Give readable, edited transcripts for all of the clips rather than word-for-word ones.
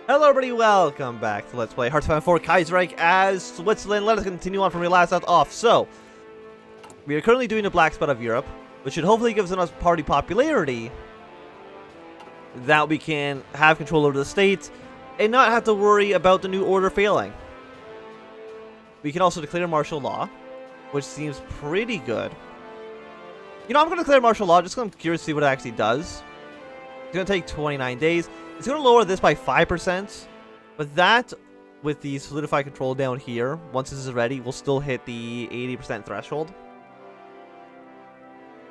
Hello everybody, welcome back to Let's Play Hearts of Iron IV Kaiserreich as Switzerland. Let us continue on from where we last left off. So, we are currently doing the black spot of Europe, which should hopefully give us enough party popularity that we can have control over the state and not have to worry about the new order failing. We can also declare martial law, which seems pretty good. You know, I'm going to declare martial law just because I'm curious to see what it actually does. It's going to take 29 days. It's going to lower this by 5%, but that, with the solidified control down here, once this is ready, we'll still hit the 80% threshold.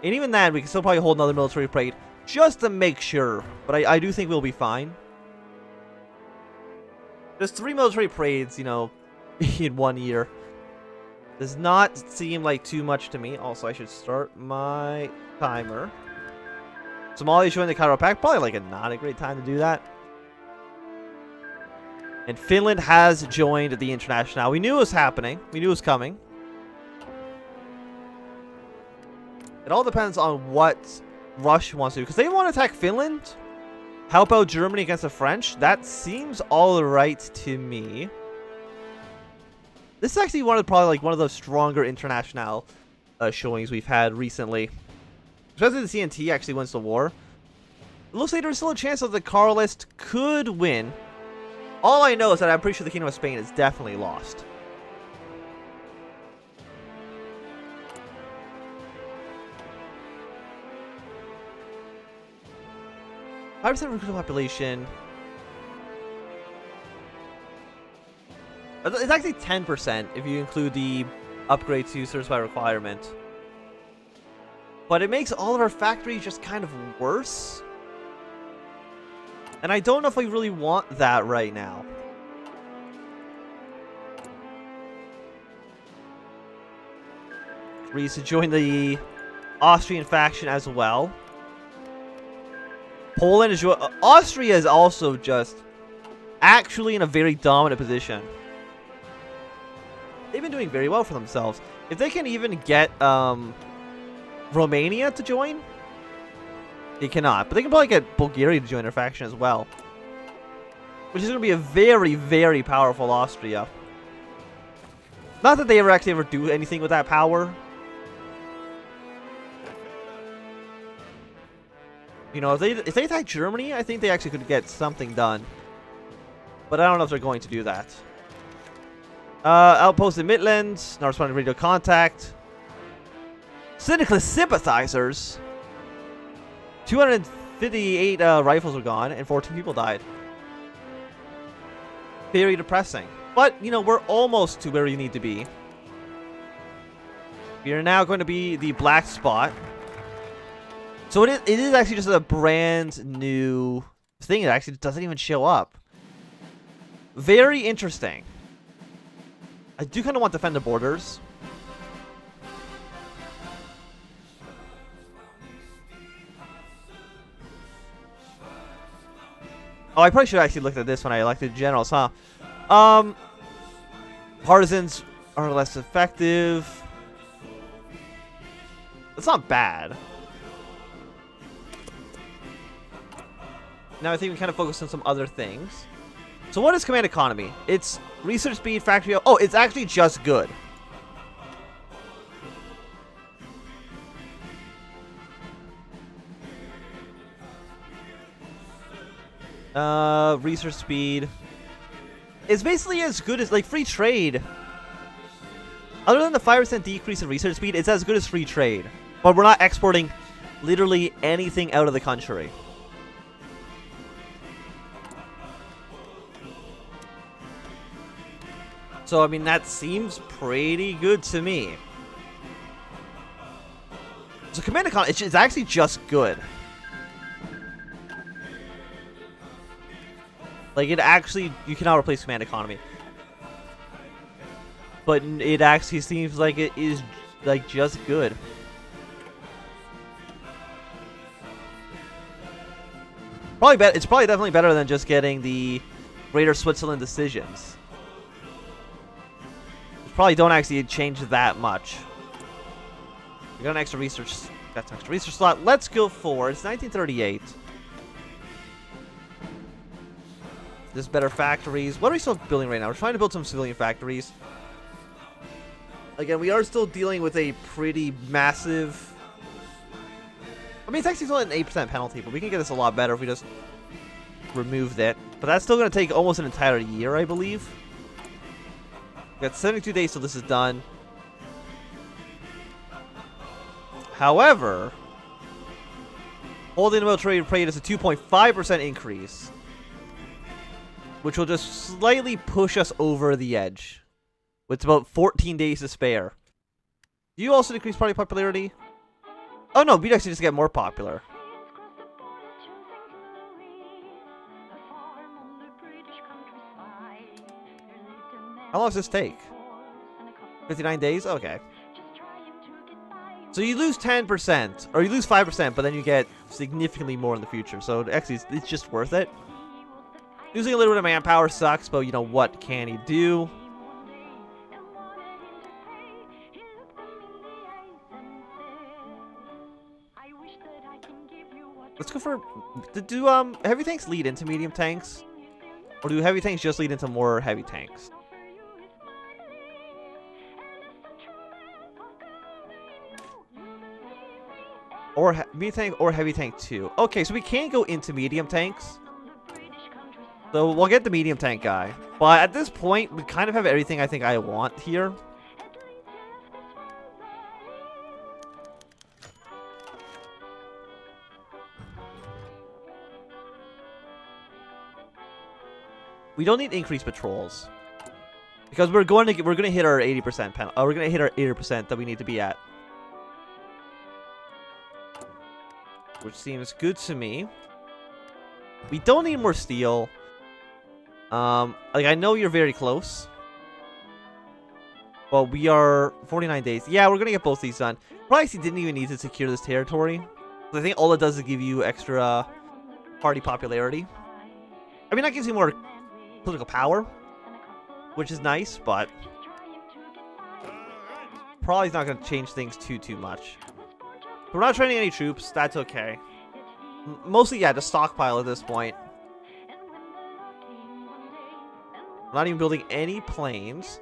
And even then, we can still probably hold another military parade just to make sure, but I do think we'll be fine. There's 3 military parades, you know, in 1 year. Does not seem like too much to me. Also, I should start my timer. Somalia joined the Kaiserreich Pact. Probably like not a great time to do that. And Finland has joined the International. We knew it was happening. We knew it was coming. It all depends on what Russia wants to do. Because they want to attack Finland. Help out Germany against the French. That seems all right to me. This is actually probably one of the stronger International showings we've had recently. Especially the CNT actually wins the war. It looks like there's still a chance that the Carlist could win. All I know is that I'm pretty sure the Kingdom of Spain is definitely lost. Five percent recruitment population. It's actually 10% if you include the upgrade to service by requirement. But it makes all of our factories just kind of worse. And I don't know if we really want that right now. Greece to join the Austrian faction as well. Poland is Austria is also just actually in a very dominant position. They've been doing very well for themselves. If they can even get Romania to join? They cannot. But they can probably get Bulgaria to join their faction as well. Which is going to be a very, very powerful Austria. Not that they ever do anything with that power. You know, if they attack Germany, I think they actually could get something done. But I don't know if they're going to do that. Outpost in Midlands. Not responding to radio contact. Syndicalist sympathizers. 258 rifles were gone and 14 people died. Very depressing. But, you know, we're almost to where we need to be. We are now going to be the black spot. So it is actually just a brand new thing. It actually doesn't even show up. Very interesting. I do kind of want to defend the borders. Oh, I probably should have actually looked at this when I elected generals, huh? Partisans are less effective. That's not bad. Now I think we kind of focus on some other things. So what is command economy? It's research speed, factory... Oh, it's actually just good. Research speed. It's basically as good as, like, free trade. Other than the 5% decrease in research speed, it's as good as free trade. But we're not exporting literally anything out of the country. So, I mean, that seems pretty good to me. So, command economy, it's actually just good. Like, it actually, you cannot replace command economy. But it actually seems like it is, like, just good. It's probably definitely better than just getting the Greater Switzerland decisions. Probably don't actually change that much. We got an extra research. Got an extra research slot. Let's go forward. It's 1938. There's better factories. What are we still building right now? We're trying to build some civilian factories. Again, we are still dealing with a pretty massive... I mean, it's actually still an 8% penalty, but we can get this a lot better if we just remove that. But that's still going to take almost an entire year, I believe. We've got 72 days till this is done. However, holding the military trade is a 2.5% increase, which will just slightly push us over the edge. With about 14 days to spare. Do you also decrease party popularity? Oh no, we'd actually just get more popular. How long does this take? 59 days? Okay. So you lose 10%, or you lose 5%, but then you get significantly more in the future. So actually, it's just worth it. Losing a little bit of manpower sucks, but you know, what can he do? Let's go for... Do heavy tanks lead into medium tanks? Or do heavy tanks just lead into more heavy tanks? Or medium tank or heavy tank too. Okay, so we can go into medium tanks. So we'll get the medium tank guy. But at this point, we kind of have everything I think I want here. We don't need increased patrols because we're going to hit our 80% penalty. We're going to hit our 80% that we need to be at, which seems good to me. We don't need more steel. Like I know you're very close, but we are 49 days. Yeah, we're going to get both these done. Probably actually didn't even need to secure this territory. I think all it does is give you extra party popularity. I mean, that gives you more political power, which is nice, but probably not going to change things too much. We're not training any troops. That's okay. Mostly, yeah, just stockpile at this point. I'm not even building any planes.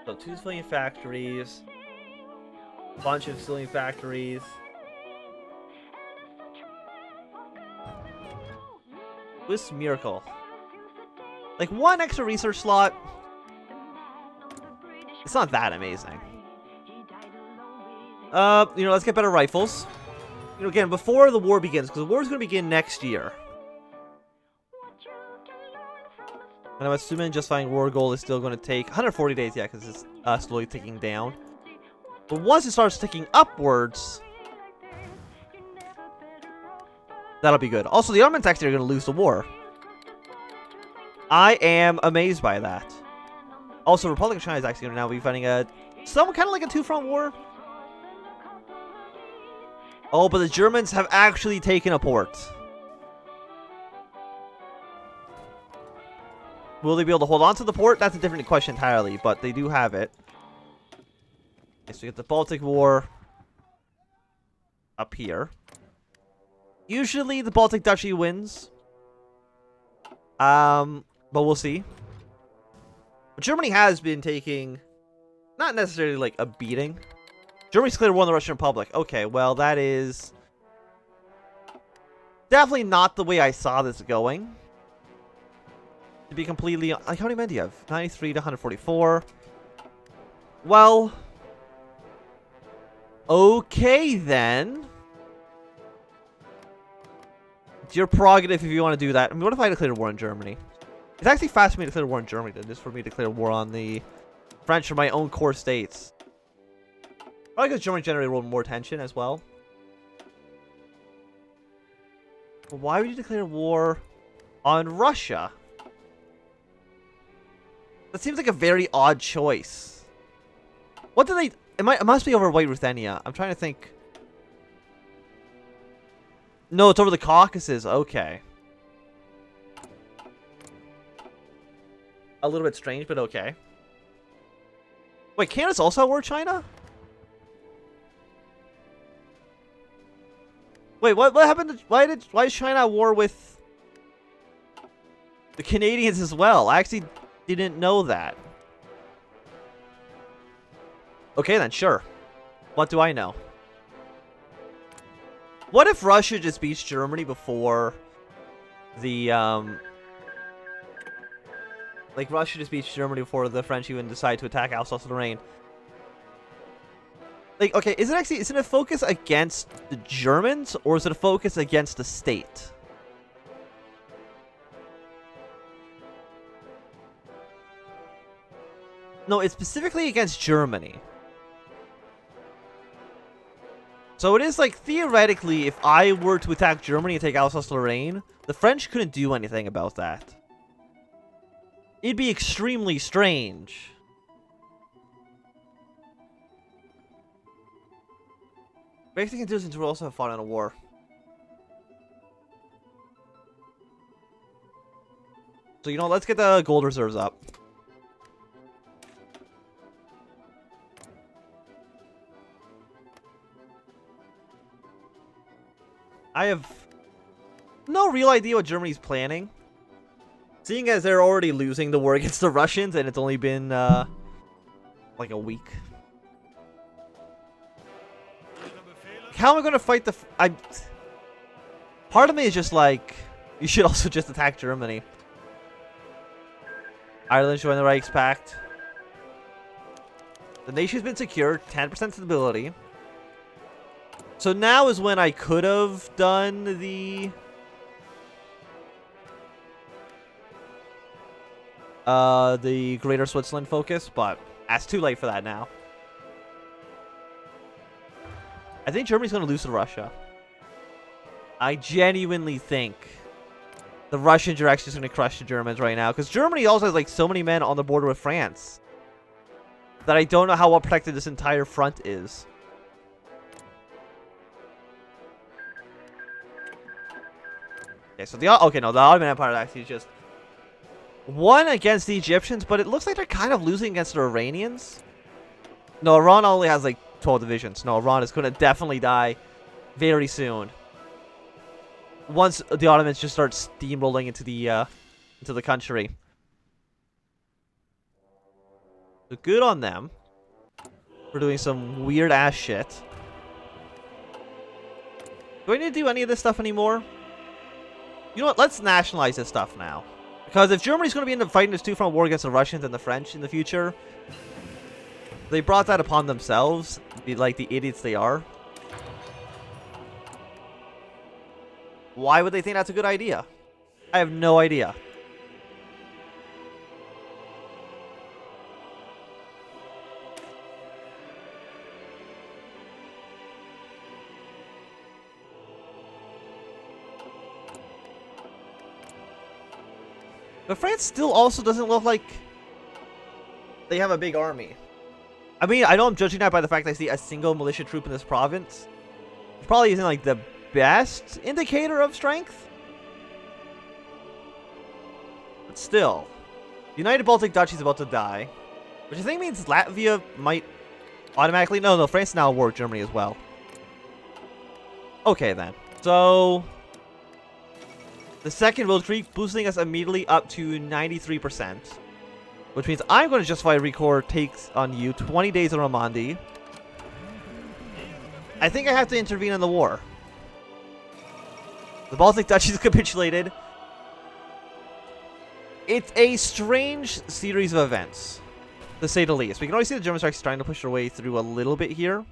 So 2 civilian factories. Bunch of civilian factories. This miracle. Like 1 extra research slot. It's not that amazing. You know, let's get better rifles. You know, again, before the war begins, because the war is going to begin next year. And I'm assuming justifying war goal is still going to take 140 days, yeah, because it's slowly ticking down. But once it starts ticking upwards, that'll be good. Also, the Ottomans actually are going to lose the war. I am amazed by that. Also, Republic of China is actually going to now be fighting some kind of like a 2-front war. Oh, but the Germans have actually taken a port. Will they be able to hold on to the port? That's a different question entirely, but they do have it. Okay, so we get the Baltic War up here. Usually the Baltic Duchy wins. But we'll see. But Germany has been taking, not necessarily like a beating. Germany's cleared war in the Russian Republic. Okay, well that is definitely not the way I saw this going. To be completely, like, how many men do you have? 93 to 144. Well, okay then. It's your prerogative if you want to do that. I mean, what if I declared war on Germany? It's actually fast for me to declare war on Germany than just for me to declare war on the French or my own core states. Probably because Germany generated a little more tension as well. But why would you declare war on Russia? That seems like a very odd choice. What do they... It must be over White Ruthenia. I'm trying to think. No, it's over the Caucasus. Okay. A little bit strange, but okay. Wait, Canada's also at war with China? Wait, what happened? Why is China at war with the Canadians as well? I actually didn't know that. Okay then, sure. What do I know? What if Russia just beats Germany before the like Russia just beats Germany before the French even decide to attack Alsace-Lorraine? Like, okay, is it a focus against the Germans, or is it a focus against the state? No, it's specifically against Germany. So it is like, theoretically, if I were to attack Germany and take Alsace-Lorraine, the French couldn't do anything about that. It'd be extremely strange. Basically, conditions will also have fought in a war. So, you know, let's get the gold reserves up. I have no real idea what Germany's planning. Seeing as they're already losing the war against the Russians, and it's only been, like a week. How am I going to fight the... Part of me is just like, you should also just attack Germany. Ireland joined the Reichspact. The nation's been secured, 10% stability. So now is when I could have done the... the Greater Switzerland focus, but that's too late for that now. I think Germany's going to lose to Russia. I genuinely think the Russians are actually just going to crush the Germans right now, because Germany also has like so many men on the border with France that I don't know how well protected this entire front is. Okay, so the Ottoman Empire actually just won against the Egyptians, but it looks like they're kind of losing against the Iranians. No, Iran only has like 12 divisions. No, Iran is going to definitely die very soon. Once the Ottomans just start steamrolling into the country. So good on them for doing some weird ass shit. Do I need to do any of this stuff anymore? You know what? Let's nationalize this stuff now. Because if Germany's going to be in the fighting this two-front war against the Russians and the French in the future, they brought that upon themselves, like the idiots they are. Why would they think that's a good idea? I have no idea. But France still also doesn't look like they have a big army. I mean, I know I'm judging that by the fact that I see a single militia troop in this province. It probably isn't like the best indicator of strength. But still, the United Baltic Duchy is about to die, which I think means Latvia might automatically... No, France is now at war with Germany as well. Okay, then. So... the second Weltkreig boosting us immediately up to 93%. Which means I'm going to justify Record takes on you 20 days in Normandy. I think I have to intervene in the war. The Baltic Duchies capitulated. It's a strange series of events, to say the least. We can already see the Germans are actually trying to push their way through a little bit here.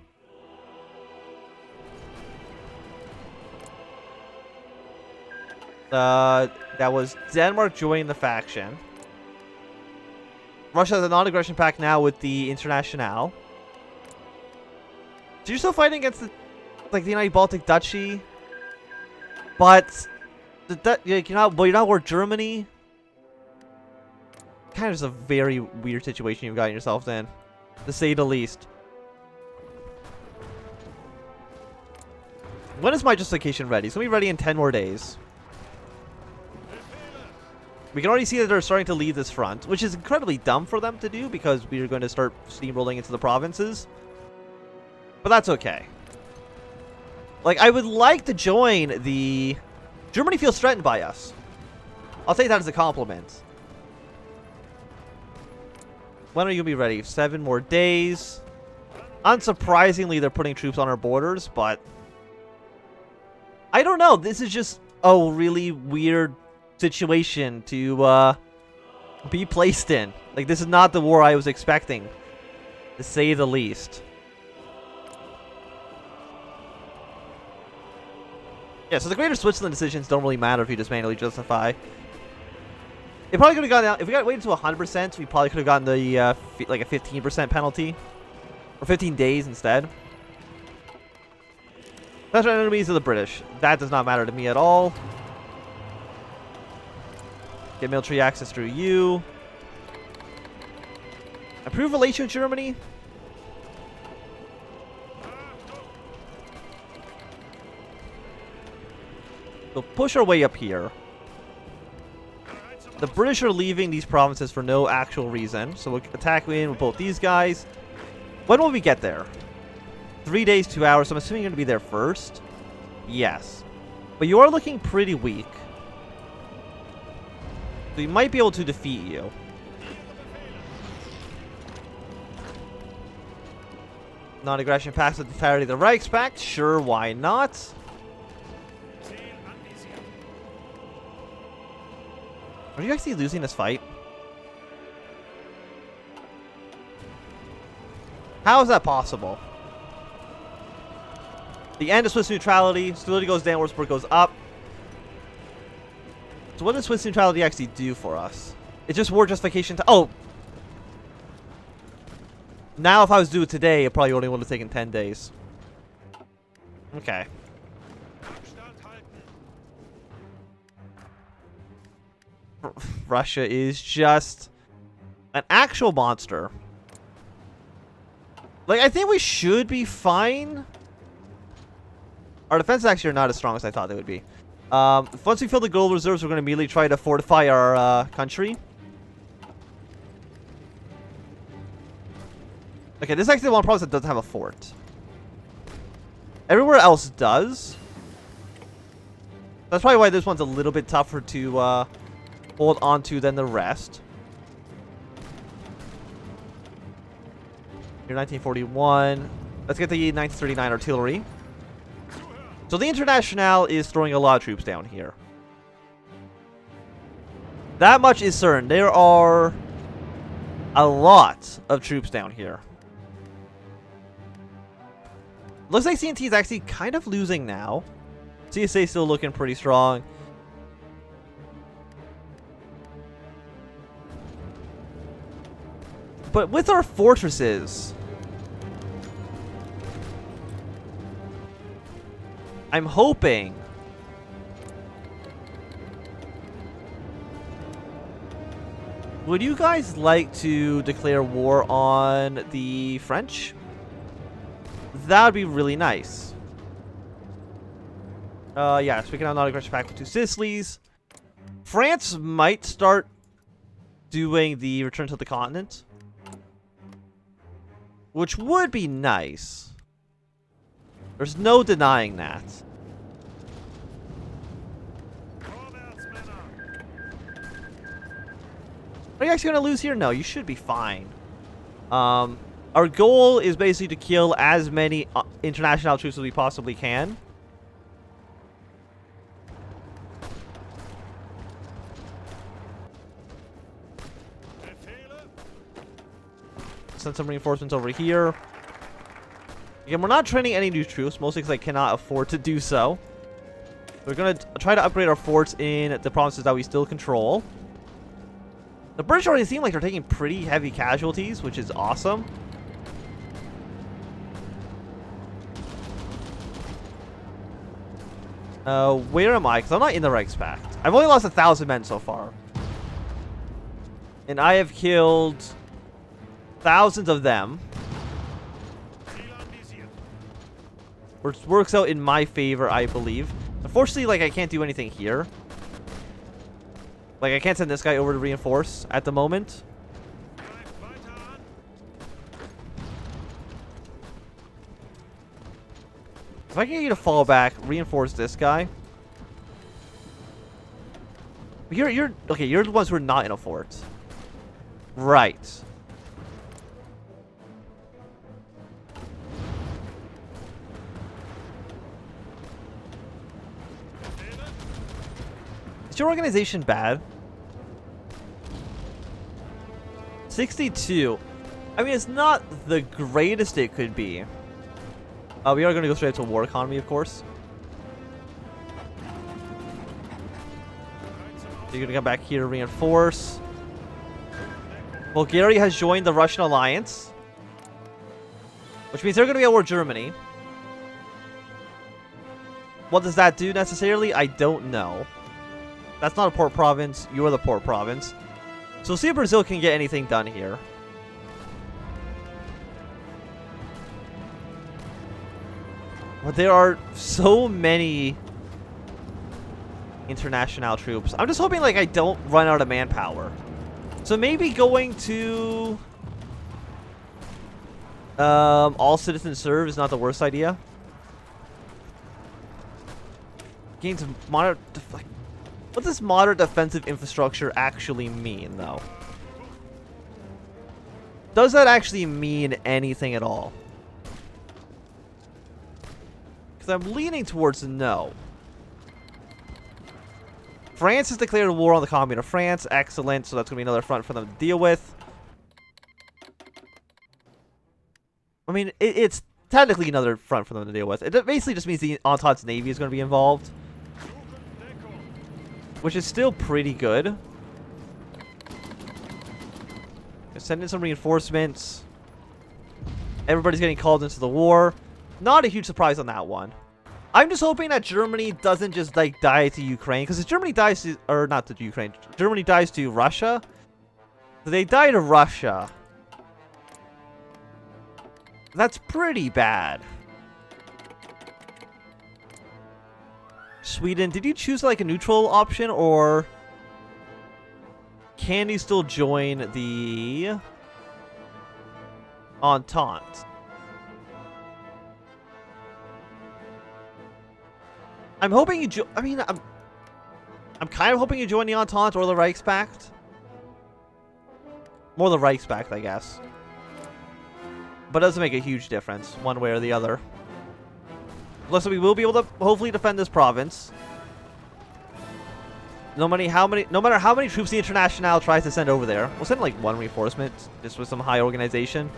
That was Denmark joining the faction. Russia has a non-aggression pact now with the Internationale. So you're still fighting against the United Baltic Duchy, but you're not war with Germany. Kind of just a very weird situation you've gotten yourself in, to say the least. When is my justification ready? It's gonna be ready in 10 more days. We can already see that they're starting to lead this front, which is incredibly dumb for them to do because we are going to start steamrolling into the provinces. But that's okay. Like, I would like to join the... Germany feels threatened by us. I'll take that as a compliment. When are you going to be ready? 7 more days. Unsurprisingly, they're putting troops on our borders, but... I don't know. This is just a really weird situation to be placed in. Like, this is not the war I was expecting, to say the least. Yeah, so the Greater Switzerland decisions don't really matter if you just manually justify. It probably could have gone down. If we got waited to 100%, we probably could have gotten the like a 15% penalty, or 15 days instead. That's our enemies of the British. That does not matter to me at all. Get military access through you. Improve relation with Germany. We'll push our way up here. The British are leaving these provinces for no actual reason, so we'll attack in with both these guys. When will we get there? 3 days, 2 hours, so I'm assuming you're going to be there first. Yes. But you are looking pretty weak. So we might be able to defeat you. Non-aggression pact with the entirety of the Reichspakt. Sure, why not? Are you actually losing this fight? How is that possible? The end of Swiss neutrality. Stability goes down, Wurzburg goes up. So what does Swiss neutrality actually do for us? It's just war justification to... Oh! Now if I was to do it today, it probably only would have taken 10 days. Okay. Russia is just an actual monster. Like, I think we should be fine. Our defenses actually are not as strong as I thought they would be. Once we fill the gold reserves, we're going to immediately try to fortify our country. Okay, this is actually the one province that doesn't have a fort. Everywhere else does. That's probably why this one's a little bit tougher to hold on to than the rest. Here, 1941. Let's get the 1939 artillery. So the Internationale is throwing a lot of troops down here. That much is certain. There are a lot of troops down here. Looks like CNT is actually kind of losing now. CSA still looking pretty strong. But with our fortresses, I'm hoping would you guys like to declare war on the French? That would be really nice. Yeah, speaking of non-aggression pact with 2 Sicilies, France might start doing the return to the continent, which would be nice. There's no denying that. Are you actually going to lose here? No, you should be fine. Our goal is basically to kill as many international troops as we possibly can. Send some reinforcements over here. Again, we're not training any new troops, mostly because I cannot afford to do so. We're going to try to upgrade our forts in the provinces that we still control. The British already seem like they're taking pretty heavy casualties, which is awesome. Where am I? Because I'm not in the Reichspakt. I've only lost 1,000 men so far. And I have killed thousands of them. Which works out in my favor, I believe. Unfortunately, like, I can't do anything here. Like, I can't send this guy over to reinforce at the moment. If I can get you to fall back, reinforce this guy. You're okay. You're the ones who are not in a fort, right? Is your organization bad? 62. I mean, it's not the greatest it could be. We are going to go straight to war economy, of course. You're going to come back here, reinforce. Bulgaria has joined the Russian alliance, which means they're going to be at war with Germany. What does that do necessarily? I don't know. That's not a port province. You're the port province. So see if Brazil can get anything done here. But there are so many international troops. I'm just hoping like I don't run out of manpower. So maybe going to all citizens serve is not the worst idea. Gains moderate. What does moderate defensive infrastructure actually mean, though? Does that actually mean anything at all? Because I'm leaning towards no. France has declared war on the Commune of France. Excellent. So that's going to be another front for them to deal with. I mean, it's technically another front for them to deal with. It basically just means the Entente's navy is going to be involved, which is still pretty good. Send in some reinforcements. Everybody's getting called into the war. Not a huge surprise on that one. I'm just hoping that Germany doesn't just like die to Ukraine, because if Germany dies to, or not to Ukraine, Germany dies to Russia. So they die to Russia. That's pretty bad. Sweden, did you choose like a neutral option, or can you still join the Entente? I'm hoping you I'm kind of hoping you join the Entente or the Reichspakt. More the Reichspakt, I guess. But it doesn't make a huge difference one way or the other. Listen, we will be able to hopefully defend this province. No matter how many troops the International tries to send over there. We'll send like one reinforcement just with some high organization.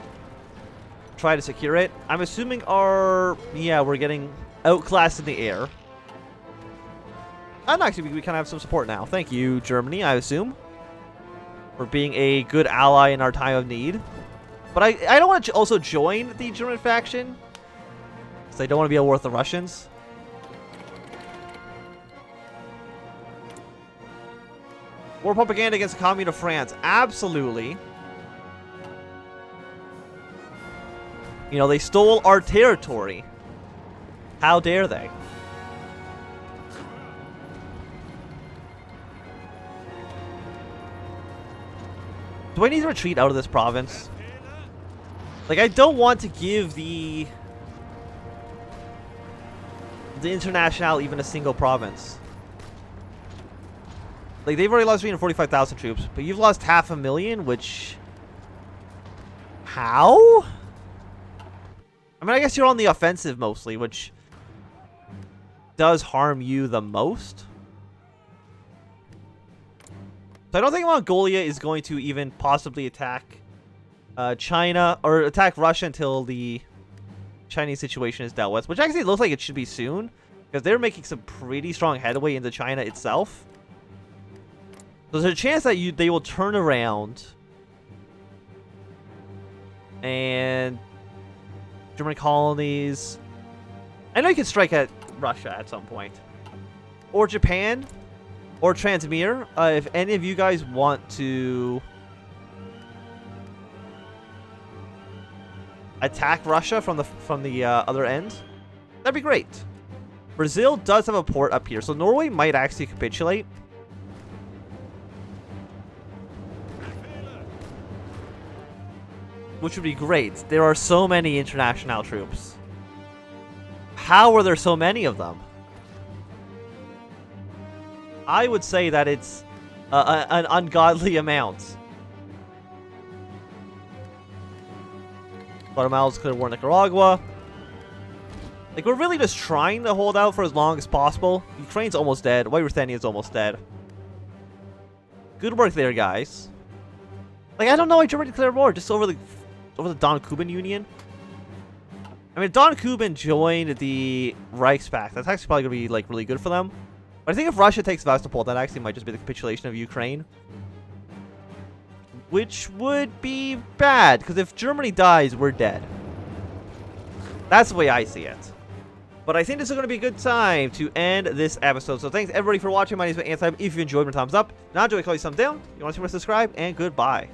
Try to secure it. I'm assuming we're getting outclassed in the air. And actually, we kind of have some support now. Thank you, Germany, I assume, for being a good ally in our time of need. But I don't want to also join the German faction, because I don't want to be at war with the Russians. War propaganda against the Commune of France. Absolutely. You know, they stole our territory. How dare they? Do I need to retreat out of this province? Like, I don't want to give the International even a single province. Like, they've already lost 345,000 troops, but you've lost 500,000, which... How? I mean, I guess you're on the offensive mostly, which does harm you the most. So I don't think Mongolia is going to even possibly attack China or attack Russia until the Chinese situation is dealt with, which actually looks like it should be soon, because they're making some pretty strong headway into China itself. So there's a chance that they will turn around and German colonies. I know you can strike at Russia at some point, or Japan. Or Transmir, if any of you guys want to attack Russia from the other end, that'd be great. Brazil does have a port up here, so Norway might actually capitulate. Which would be great. There are so many international troops. how are there so many of them? I would say that it's an ungodly amount. Guatemala's clear war Nicaragua. Like, we're really just trying to hold out for as long as possible. Ukraine's almost dead. White Ruthenia's almost dead. Good work there, guys. Like, I don't know why Germany declared war just over the Don Kuban Union. I mean, Don Kuban joined the Reichspakt. That's actually probably going to be, like, really good for them. But I think if Russia takes Sevastopol, that actually might just be the capitulation of Ukraine. Which would be bad, because if Germany dies, we're dead. That's the way I see it. But I think this is going to be a good time to end this episode. So thanks everybody for watching. My name is Anti. If you enjoyed, thumbs up. Not enjoy, call you thumbs down. You want to see more, subscribe, and goodbye.